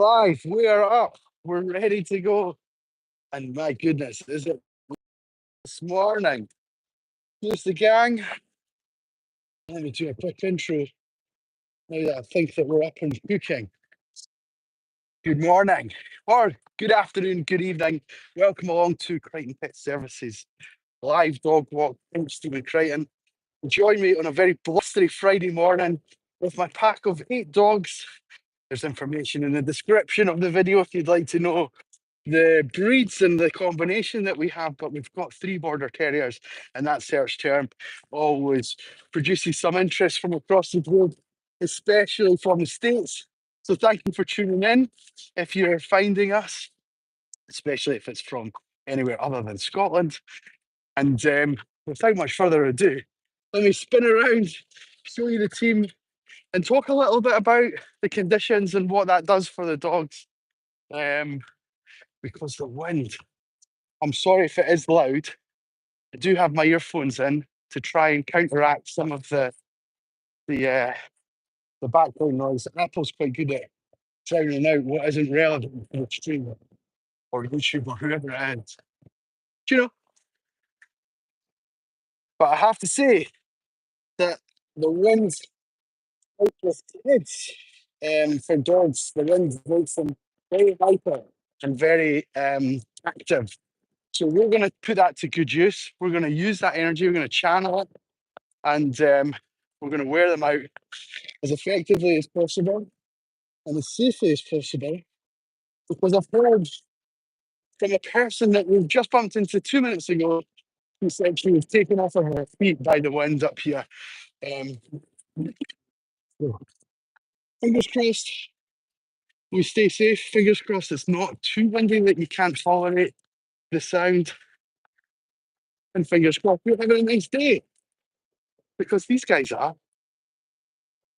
Live, we are up. We're ready to go. And my goodness, is it this morning? Here's the gang. Let me do a quick intro now that I think that we're up and cooking. Good morning, or good afternoon, good evening. Welcome along to Crighton Pet Services live dog walk in Stephen Crichton. Join me on a very blustery Friday morning with my pack of 8 dogs. There's information in the description of the video if you'd like to know the breeds and the combination that we have, but we've got 3 border terriers, and that search term always produces some interest from across the globe, especially from the States. So thank you for tuning in. If you're finding us, especially if it's from anywhere other than Scotland, and without much further ado, let me spin around, show you the team, and talk a little bit about the conditions and what that does for the dogs. Because the wind, I'm sorry if it is loud. I do have my earphones in to try and counteract some of the background noise. Apple's quite good at drowning out what isn't relevant to the stream or YouTube or whoever it is. Do you know? But I have to say that the wind out with kids for dogs, the wind makes them very hyper and very active. So we're going to put that to good use. We're going to use that energy. We're going to channel it, and we're going to wear them out as effectively as possible and as safely as possible. Because I've heard from a person that we've just bumped into 2 minutes ago who said she was taken off of her feet by the wind up here. So fingers crossed we stay safe. Fingers crossed it's not too windy that you can't tolerate the sound. And fingers crossed we're having a nice day. Because these guys are.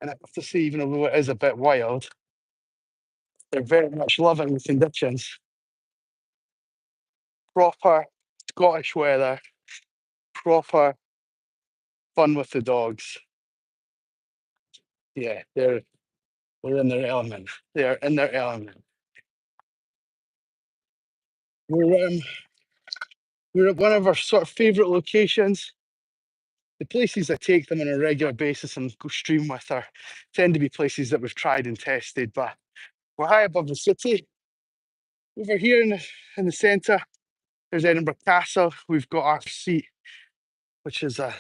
And I have to say, even though it is a bit wild, they're very much loving the conditions. Proper Scottish weather, proper fun with the dogs. Yeah, they're in their element. They're in their element. We're at one of our sort of favourite locations. The places I take them on a regular basis and go stream with are tend to be places that we've tried and tested, but we're high above the city. Over here in the centre, there's Edinburgh Castle. We've got our seat, which is a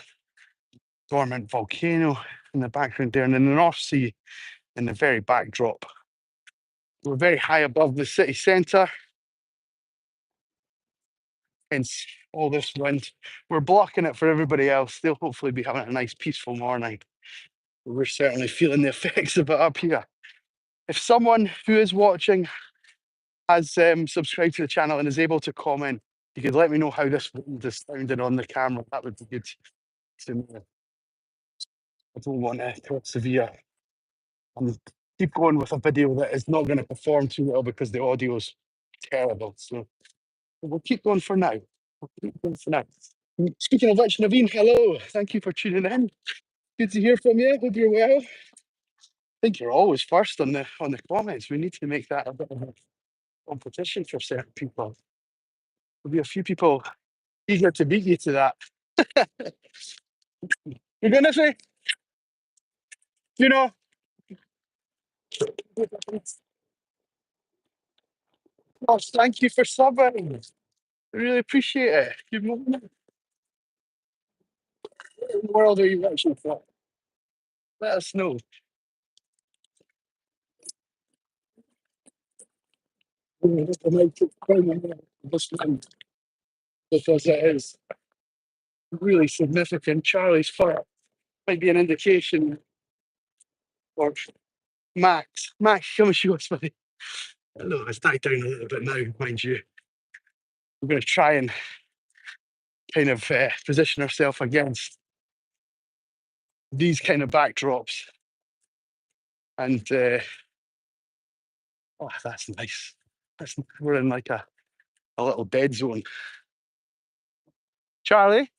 dormant volcano in the background there, and in the North Sea in the very backdrop. We're very high above the city centre, hence all this wind. We're blocking it for everybody else. They'll hopefully be having a nice peaceful morning. We're certainly feeling the effects of it up here. If someone who is watching has subscribed to the channel and is able to comment, you could let me know how this wind is sounded on the camera. That would be good to know. I don't want to persevere and keep going with a video that is not going to perform too well because the audio's terrible. So we'll keep going for now. We'll keep going for now. Speaking of which, Naveen, hello. Thank you for tuning in. Good to hear from you. Hope you're well. I think you're always first on the comments. We need to make that a bit of a competition for certain people. There'll be a few people eager to beat you to that. You're gonna say, you know. Gosh, thank you for subbing. I really appreciate it. Good morning. What in the world are you watching for? Let us know. Just to make it this one, because it is really significant. Charlie's fire might be an indication, or Max. Max, come and show us, buddy. No, it's died down a little bit now, mind you. We're going to try and kind of position ourselves against these kind of backdrops. And oh, that's nice. We're in like a little dead zone. Charlie,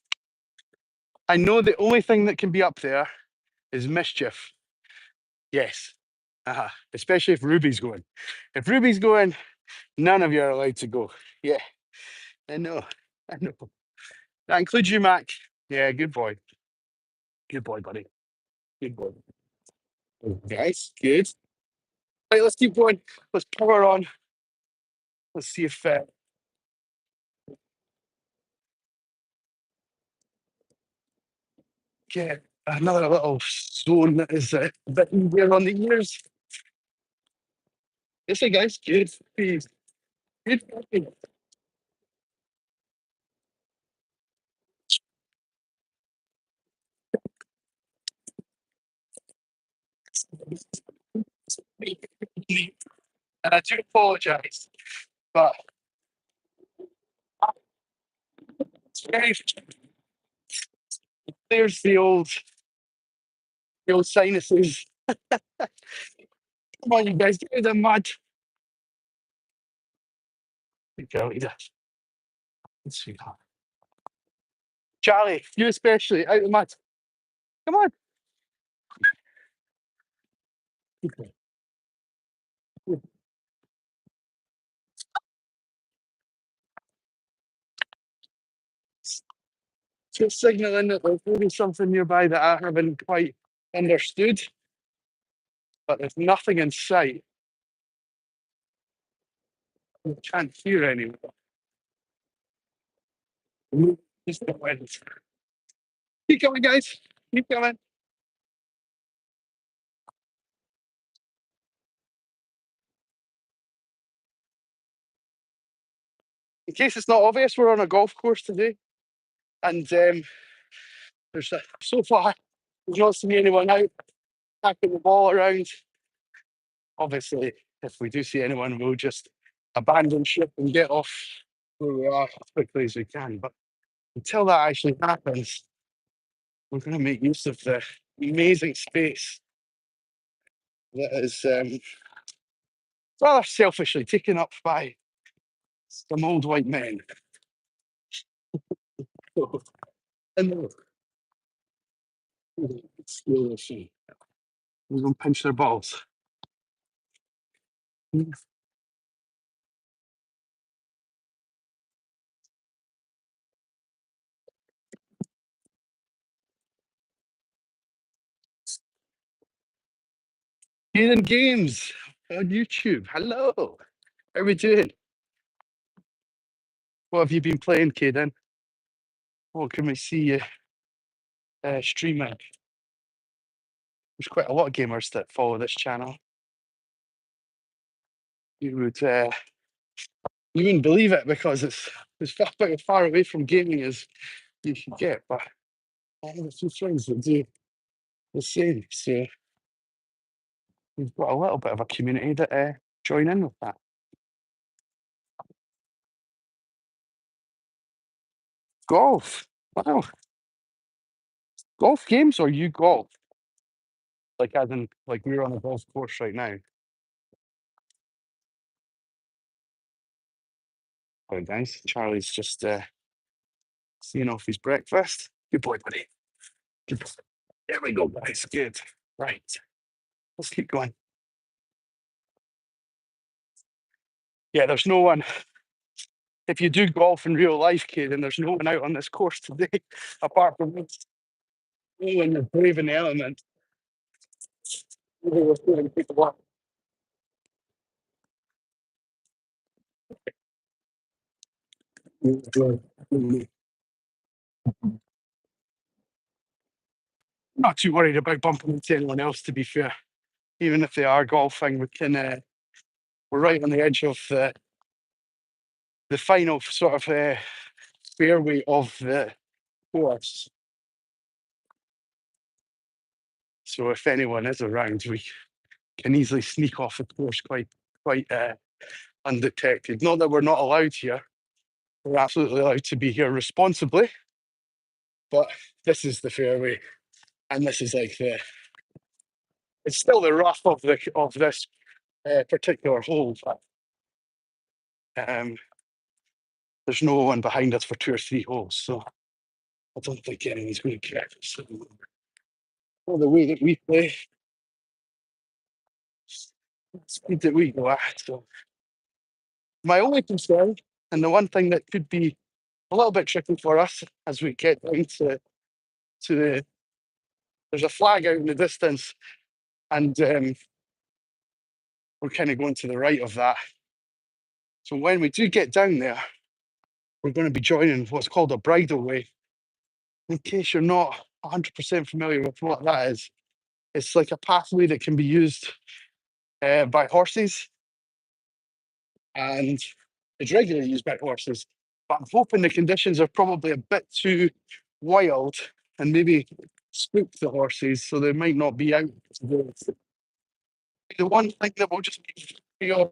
I know the only thing that can be up there is mischief. Yes. Especially if Ruby's going. If Ruby's going, none of you are allowed to go. Yeah, I know. I know. That includes you, Mac. Yeah, good boy. Good boy, buddy. Good boy. Guys, good. Right, let's keep going. Let's power on. Let's see if get another little zone that is a bit easier on the ears. Yes, hey guys, good. Please. Good. And I do apologise, but it's very there's the old sinuses. Come on, you guys, get the mud. Good girl, Ida. Let's see. Charlie, you especially, out the mud. Come on. Just signalling that there's maybe something nearby that I haven't quite understood, but there's nothing in sight. I can't hear anyone. Just the wind. Keep going, guys. Keep going. In case it's not obvious, we're on a golf course today, and there's so far we've not seen anyone out packing the ball around. Obviously, if we do see anyone, we'll just abandon ship and get off where we are as quickly as we can. But until that actually happens, we're going to make use of the amazing space that is rather selfishly taken up by some old white men. And we're going to pinch their balls. Hidden Games on YouTube. Hello. How are we doing? What have you been playing, Caden? What can we see you streaming? There's quite a lot of gamers that follow this channel. You would you wouldn't believe it because it's as far away from gaming as you should get. But I have a few friends that do the same. So we've got a little bit of a community that join in with that. Golf. Wow. Golf games or you golf? Like as in like we're on a golf course right now. Oh guys, Charlie's just seeing off his breakfast. Good boy, buddy. Good boy. There we go, guys. Good. Right. Let's keep going. Yeah, there's no one. If you do golf in real life, kid, and there's no one out on this course today, apart from us, no one is brave in the element. Not too worried about bumping into anyone else, to be fair. Even if they are golfing, we can. We're right on the edge of the final sort of fairway of the course. So if anyone is around, we can easily sneak off the course quite undetected. Not that we're not allowed here. We're absolutely allowed to be here responsibly. But this is the fairway, and this is like it's still the rough of this particular hole. But there's no one behind us for 2 or 3 holes, so I don't think anyone's going to catch us. Well, the way that we play, speed that we go at. So my only concern, and the one thing that could be a little bit tricky for us as we get down to the, there's a flag out in the distance, and we're kind of going to the right of that. So when we do get down there, we're going to be joining what's called a bridle way. In case you're not 100% familiar with what that is, it's like a pathway that can be used by horses, and it's regularly used by horses. But I'm hoping the conditions are probably a bit too wild and maybe spook the horses, so they might not be out. The one thing that we'll just be on,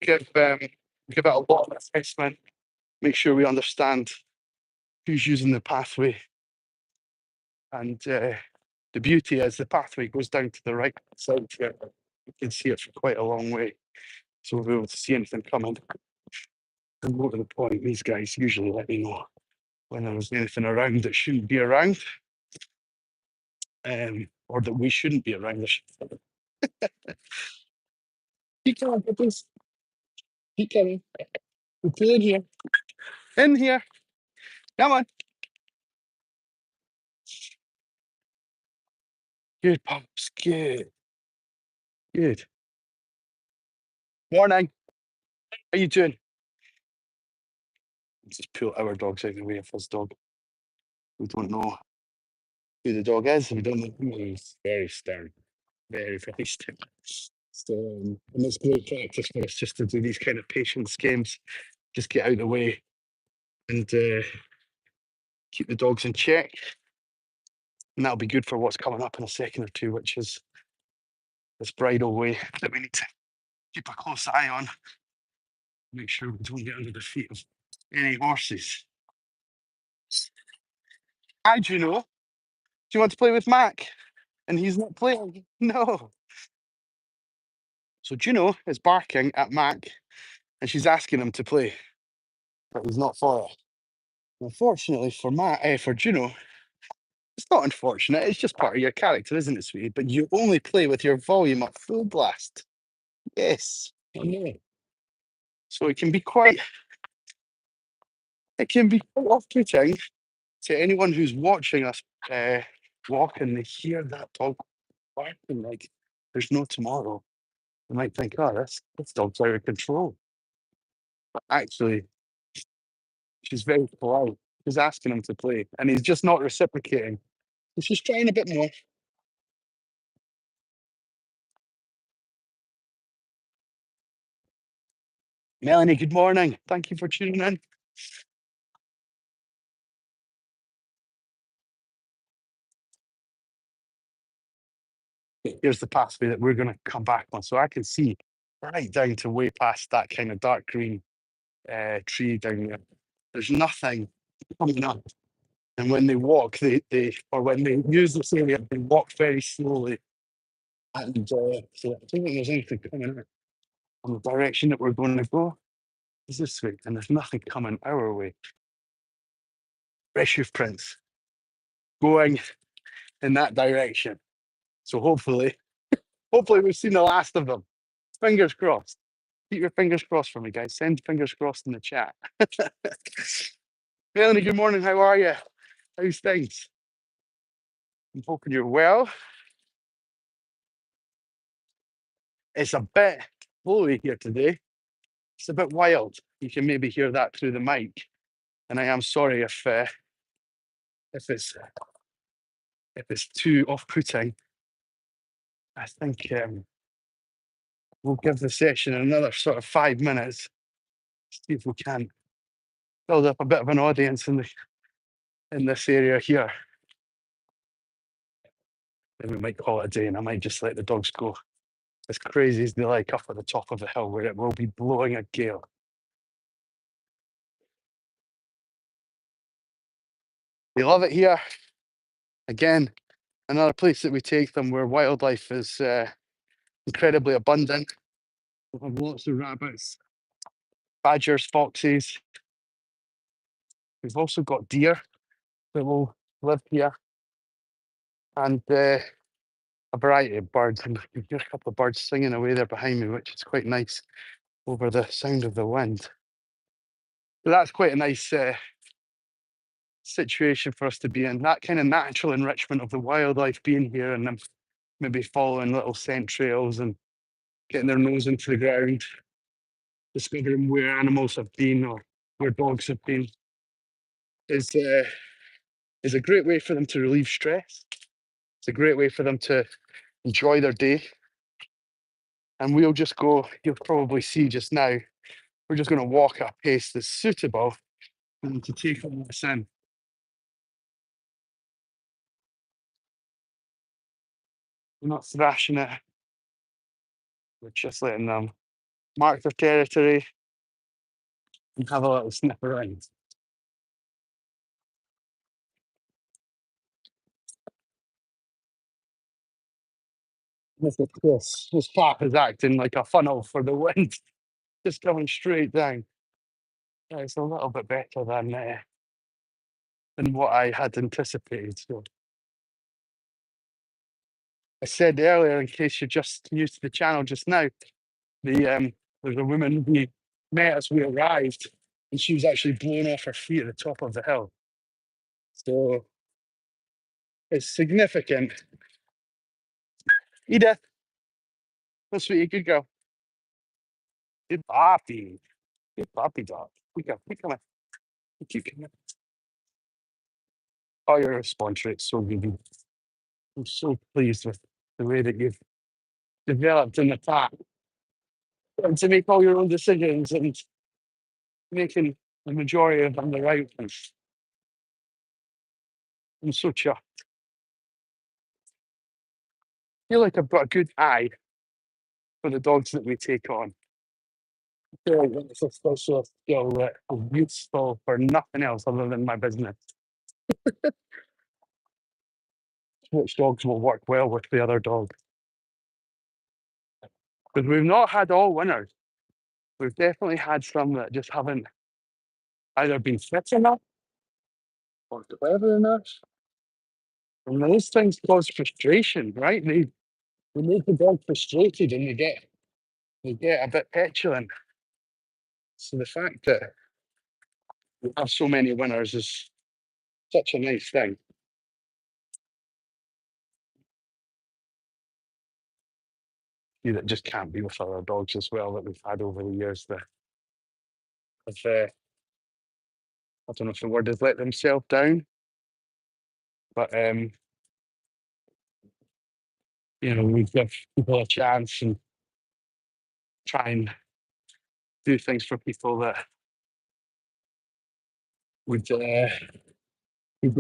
give it a lot of assessment, make sure we understand who's using the pathway. And the beauty is the pathway goes down to the right side here. You can see it for quite a long way, so we'll be able to see anything coming. And more to the point, these guys usually let me know when there's anything around that shouldn't be around, or that we shouldn't be around. Keep coming, please. Keep coming. We're in here. In here. Come on. Good, pups. Good. Good. Morning. How you doing? Just pull our dogs out of the way of his dog. We don't know who the dog is. We don't know who he is. Very stern. Very, very stern. So, and it's great practice for us just to do these kind of patience games. Just get out of the way and keep the dogs in check. And that'll be good for what's coming up in a second or two, which is this bridle way that we need to keep a close eye on. Make sure we don't get under the feet of any horses. Hi, Juno. Do you want to play with Mac? And he's not playing. No. So Juno is barking at Mac and she's asking him to play, but he's not for it. Unfortunately for Juno, it's not unfortunate. It's just part of your character, isn't it, sweetie? But you only play with your volume at full blast. Yes, I know. So it can be quite off-putting to anyone who's watching us walk and they hear that dog barking like there's no tomorrow. They might think, oh, this dog's out of control. But actually, she's very polite. She's asking him to play, and he's just not reciprocating. So she's trying a bit more. Melanie, good morning. Thank you for tuning in. Here's the pathway that we're going to come back on. So I can see right down to way past that kind of dark green tree down there. There's nothing coming up. And when they walk, or when they use this area, they walk very slowly. And so I don't think there's anything coming out on the direction that we're going to go. Is this way? And there's nothing coming our way. Fresh hoof prints going in that direction. So hopefully we've seen the last of them. Fingers crossed. Keep your fingers crossed for me, guys. Send fingers crossed in the chat. Melanie, good morning. How are you? How's things? I'm hoping you're well. It's a bit blowy here today. It's a bit wild. You can maybe hear that through the mic. And I am sorry if it's too off-putting. I think we'll give the session another sort of 5 minutes. See if we can build up a bit of an audience in this area here. Then we might call it a day, and I might just let the dogs go as crazy as they like up at the top of the hill where it will be blowing a gale. They love it here. Again, another place that we take them where wildlife is incredibly abundant. We have lots of rabbits, badgers, foxes. We've also got deer that will live here. And a variety of birds, and you can hear a couple of birds singing away there behind me, which is quite nice over the sound of the wind. So that's quite a nice situation for us to be in. That kind of natural enrichment of the wildlife being here, and them maybe following little scent trails and getting their nose into the ground, discovering where animals have been or where dogs have been, is a great way for them to relieve stress. It's a great way for them to enjoy their day. And we'll just go, you'll probably see just now, we're just going to walk at a pace that's suitable for them to take all this in. We're not thrashing it. We're just letting them mark their territory and have a little sniff around. Look at this path is acting like a funnel for the wind, just coming straight down. Yeah, it's a little bit better than what I had anticipated. So I said earlier, in case you're just new to the channel just now, there's a woman who met as we arrived, and she was actually blown off her feet at the top of the hill. So it's significant. Edith, that's sweetie, good girl. Good puppy. Good puppy dog. Good girl. Keep coming. Keep coming. Oh, your response rate's so good. I'm so pleased with the way that you've developed in the pack. And to make all your own decisions and making the majority of them the right ones. I'm so chuffed. I feel like I've got a good eye for the dogs that we take on. I feel like it's a special skill that is useful for nothing else other than my business. Which dogs will work well with the other dog. Because we've not had all winners. We've definitely had some that just haven't either been fit enough or clever enough. And those things cause frustration, right? They make the dog frustrated and they get a bit petulant. So the fact that we have so many winners is such a nice thing. You that just can't be with other dogs as well that we've had over the years that have, I don't know if the word is let themselves down, but we give people a chance and try and do things for people that would be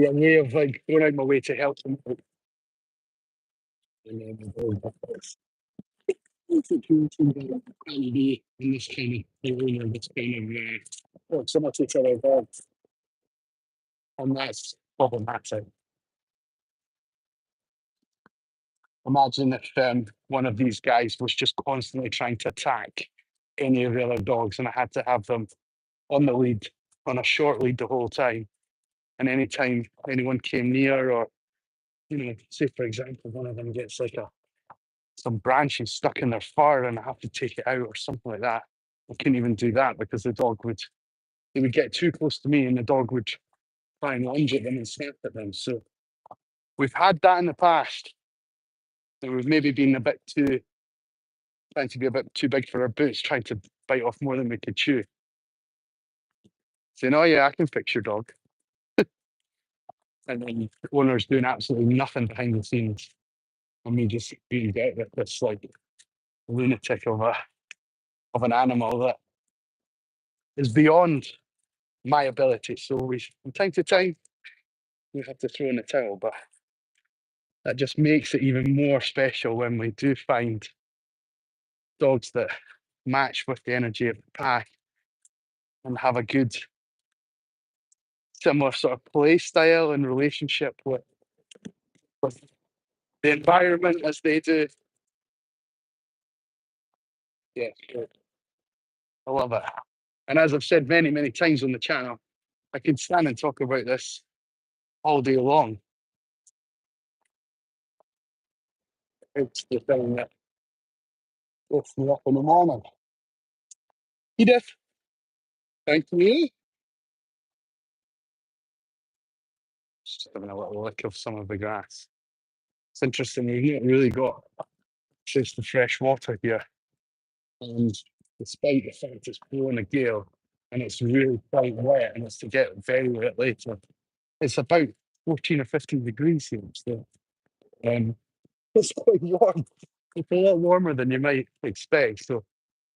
a way of like going out my way to help them out. Situation that can be in this kind of area, this kind of proximity to their dogs, and that's problematic. Imagine if one of these guys was just constantly trying to attack any of the other dogs, and I had to have them on the lead, on a short lead the whole time. And anytime anyone came near, or say for example, one of them gets like some branches stuck in their fur, and I have to take it out or something like that. I couldn't even do that because the dog would get too close to me, and the dog would try and lunge at them and snap at them. So we've had that in the past. That we've maybe been trying to be a bit too big for our boots, trying to bite off more than we could chew. Saying, "Oh yeah, I can fix your dog," and then the owner's doing absolutely nothing behind the scenes, and me just being dealt with this like lunatic of an animal that is beyond my ability. So from time to time, we have to throw in the towel, but that just makes it even more special when we do find dogs that match with the energy of the pack and have a good similar sort of play style and relationship with the environment as they do. Yeah, good. I love it. And as I've said many, many times on the channel, I could stand and talk about this all day long. It's the thing that wakes me up in the morning. Edith, thank you. Just having a little lick of some of the grass. It's interesting, we've not really got access to fresh water here. And despite the fact it's blowing a gale and it's really quite wet and it's to get very wet later, it's about 14 or 15 degrees here. So it's quite warm. It's a lot warmer than you might expect. So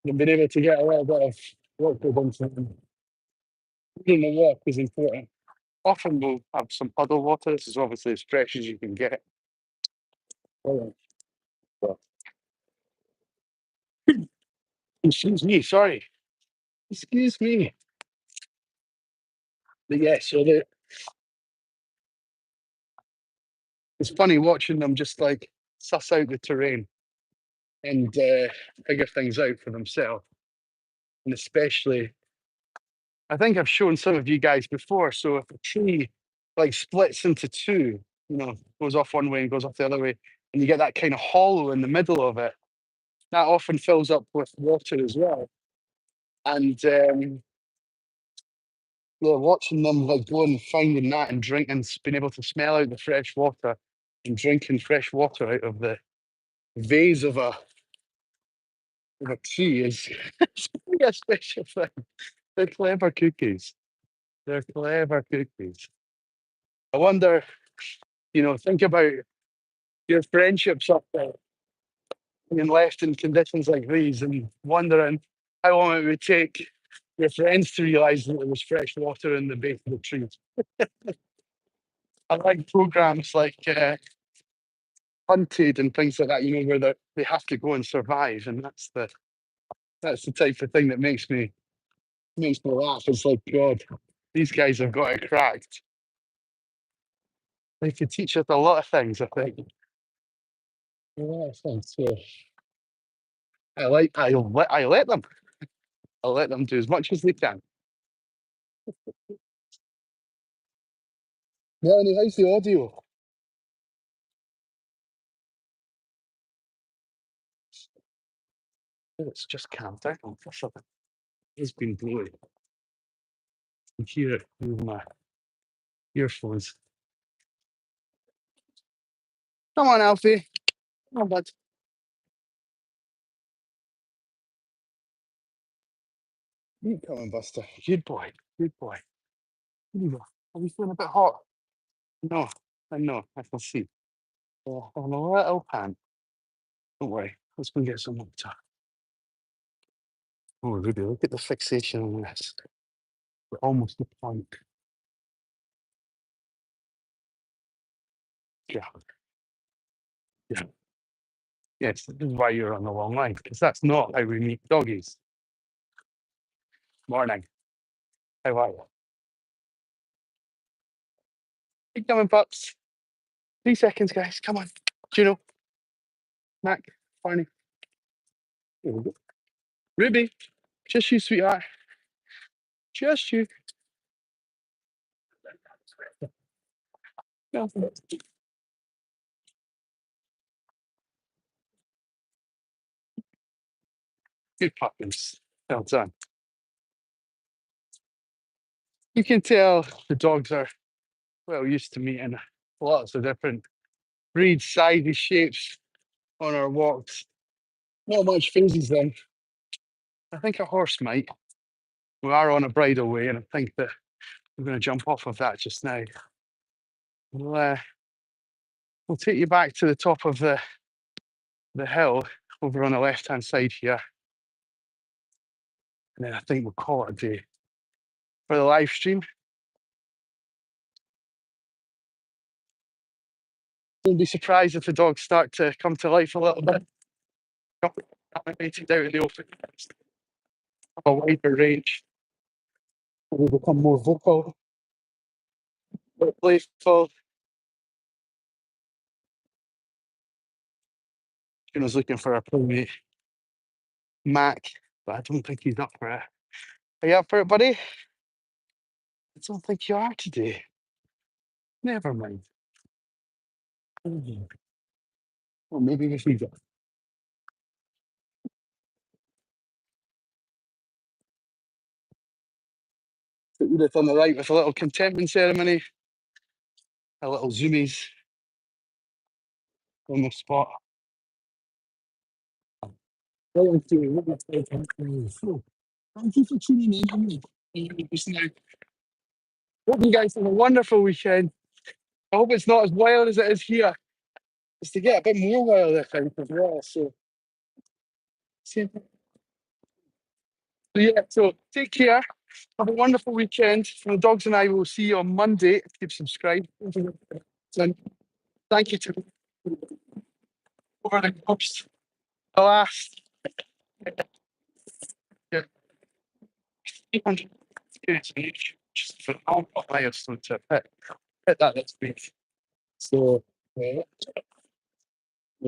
you've been able to get a little bit of work done. Doing the walk is important. Often we'll have some puddle water. This is obviously as fresh as you can get. Oh, well, excuse me, sorry. Excuse me. But yeah, so it's funny watching them just like suss out the terrain and figure things out for themselves. And especially, I think I've shown some of you guys before. So if a tree like splits into two, goes off one way and goes off the other way, and you get that kind of hollow in the middle of it, that often fills up with water as well. And yeah, watching them like going and finding that and drinking, being able to smell out the fresh water and drinking fresh water out of the vase of a tree is it's really a special thing. They're clever cookies. They're clever cookies. I wonder, think about your friendships up there being left in conditions like these and wondering how long it would take your friends to realise that there was fresh water in the base of the trees. I like programs like Hunted and things like that, where they have to go and survive, and that's the type of thing that makes me laugh. It's like, God, these guys have got it cracked. They could teach us a lot of things, I think. A lot of things. So I let them. I'll let them do as much as they can. Melanie, how's the audio? Oh, it's just calmed down. It's been blowing. I can hear it through my earphones. Come on, Alfie. Come on, bud. You come on, Buster. Good boy. Good boy. Here you go. Are you feeling a bit hot? No, I know. I can see. On a little pan. Don't worry. Let's go and get some water. Oh, Ruby, look at the fixation on this. We're almost the point. Yeah. Yeah. Yes, this is why you're on the long line, because that's not how we meet doggies. Morning. How are you? Keep coming, pups. 3 seconds, guys. Come on. Juno. Mac. Barney. Here we go. Ruby. Just you, sweetheart. Just you. No. Good puppies. Well done. You can tell the dogs are well used to meeting lots of different breeds, sizes, shapes on our walks. Not much phases them. I think a horse might. We are on a bridleway, and I think that we're going to jump off of that just now. We'll take you back to the top of the hill over on the left-hand side here. And then I think we'll call it a day for the live stream. Don't be surprised if the dogs start to come to life a little bit. Animated out in the open. Have a wider range. We'll become more vocal, more playful. Juno's looking for a playmate, Mac, but I don't think he's up for it. Are you up for it, buddy? I don't think you are today. Never mind. Or maybe we should go. Put Edith on the right with a little contentment ceremony, a little zoomies on the spot. Thank you for tuning in. Hope you guys have a wonderful weekend. I hope it's not as wild as it is here. It's to get a bit more wild, I think, as well. So, so take care. Have a wonderful weekend. And the dogs and I will see you on Monday. Keep subscribed. Thank you to over the course. The last 300 kids on YouTube, just for all milestone to hit that this week. So, we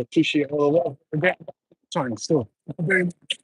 appreciate all of that. Sorry, so, very much.